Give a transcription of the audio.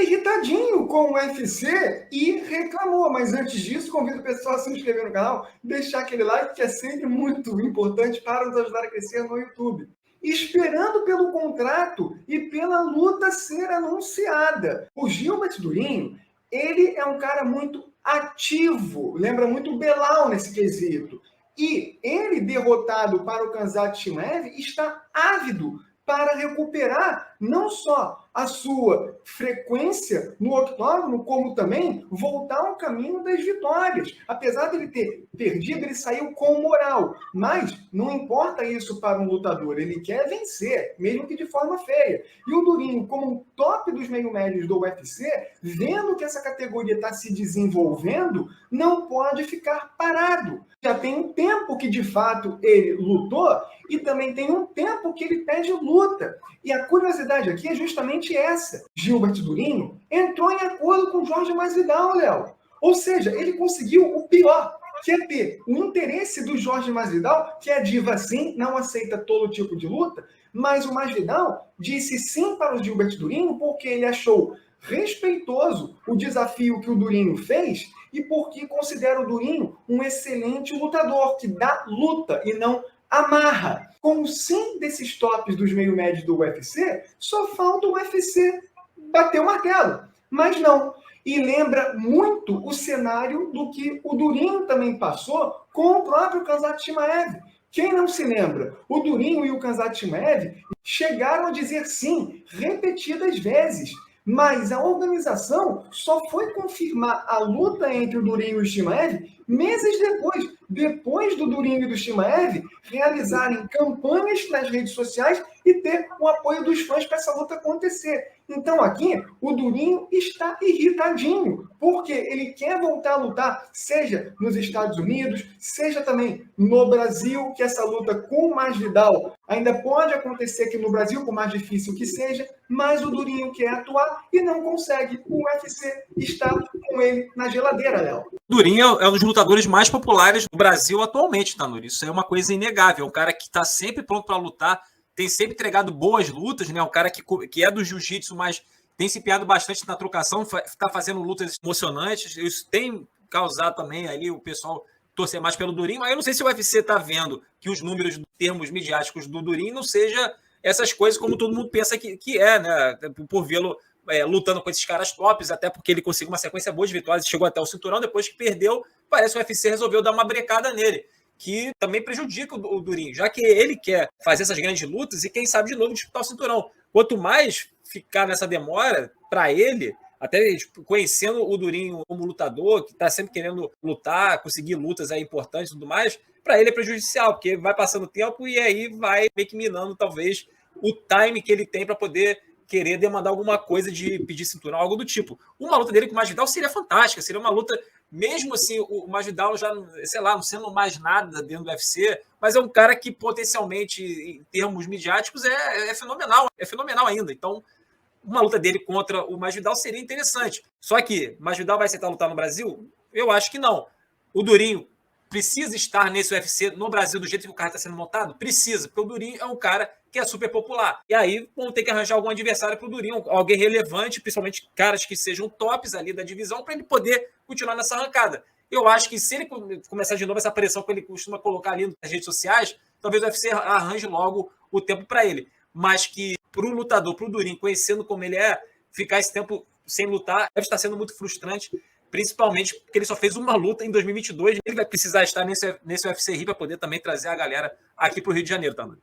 irritadinho com o UFC e reclamou. Mas antes disso, convido o pessoal a se inscrever no canal, deixar aquele like que é sempre muito importante para nos ajudar a crescer no YouTube. Esperando pelo contrato e pela luta ser anunciada. O Gilbert Durinho, ele é um cara muito ativo, lembra muito o Belal nesse quesito. E ele, derrotado para o Khamzat Chimaev, está ávido para recuperar não só a sua frequência no octógono, como também voltar ao caminho das vitórias. Apesar de ele ter perdido, ele saiu com moral. Mas não importa isso para um lutador, ele quer vencer, mesmo que de forma feia. E o Durinho, como um top dos meio-médios do UFC, vendo que essa categoria está se desenvolvendo, não pode ficar parado. Já tem um tempo que, de fato, ele lutou e também tem um tempo que ele pede luta. E a curiosidade aqui é justamente essa. Gilbert Durinho entrou em acordo com Jorge Masvidal, Léo. Ou seja, ele conseguiu o pior, que é ter o interesse do Jorge Masvidal, que é diva sim, não aceita todo tipo de luta, mas o Masvidal disse sim para o Gilbert Durinho porque ele achou respeitoso o desafio que o Durinho fez e porque considera o Durinho um excelente lutador, que dá luta e não amarra. Com o sim desses tops dos meio-médios do UFC, só falta o UFC bater o martelo. Mas não. E lembra muito o cenário do que o Durinho também passou com o próprio Khamzat Chimaev. Quem não se lembra? O Durinho e o Khamzat Chimaev chegaram a dizer sim repetidas vezes. Mas a organização só foi confirmar a luta entre o Durinho e o Chimaev meses depois do Durinho e do Chimaev realizarem campanhas nas redes sociais e ter o apoio dos fãs para essa luta acontecer. Então aqui, o Durinho está irritadinho, porque ele quer voltar a lutar, seja nos Estados Unidos, seja também no Brasil, que essa luta com o Masvidal ainda pode acontecer aqui no Brasil, por mais difícil que seja, mas o Durinho quer atuar e não consegue. O UFC está com ele na geladeira, Léo. O Durinho é um dos lutadores mais populares do Brasil atualmente, Tanuri. Isso é uma coisa inegável. É um cara que está sempre pronto para lutar, tem sempre entregado boas lutas, né? Um cara que é do jiu-jitsu, mas tem se empenhado bastante na trocação, está fazendo lutas emocionantes. Isso tem causado também ali o pessoal torcer mais pelo Durinho. Mas eu não sei se o UFC está vendo que os números, termos midiáticos do Durinho não seja essas coisas como todo mundo pensa que é, né? Por vê-lo lutando com esses caras tops, até porque ele conseguiu uma sequência boa de vitórias e chegou até o cinturão. Depois que perdeu, parece que o UFC resolveu dar uma brecada nele, que também prejudica o Durinho, já que ele quer fazer essas grandes lutas e quem sabe de novo disputar o cinturão. Quanto mais ficar nessa demora para ele, até conhecendo o Durinho como lutador, que está sempre querendo lutar, conseguir lutas importantes e tudo mais, para ele é prejudicial, porque vai passando o tempo e aí vai meio que minando talvez o time que ele tem para poder querer demandar alguma coisa de pedir cinturão, algo do tipo. Uma luta dele com o Masvidal seria fantástica, seria uma luta, mesmo assim, o Masvidal já, sei lá, não sendo mais nada dentro do UFC, mas é um cara que potencialmente, em termos midiáticos, é fenomenal ainda. Então, uma luta dele contra o Masvidal seria interessante. Só que Masvidal vai aceitar lutar no Brasil? Eu acho que não. O Durinho precisa estar nesse UFC no Brasil do jeito que o cara está sendo montado? Precisa, porque o Durinho é um cara que é super popular. E aí vão ter que arranjar algum adversário para o Durinho, alguém relevante, principalmente caras que sejam tops ali da divisão, para ele poder continuar nessa arrancada. Eu acho que se ele começar de novo essa pressão que ele costuma colocar ali nas redes sociais, talvez o UFC arranje logo o tempo para ele. Mas que para o lutador, para o Durinho, conhecendo como ele é, ficar esse tempo sem lutar deve estar sendo muito frustrante, principalmente porque ele só fez uma luta em 2022. Ele vai precisar estar nesse UFC Rio para poder também trazer a galera aqui para o Rio de Janeiro também.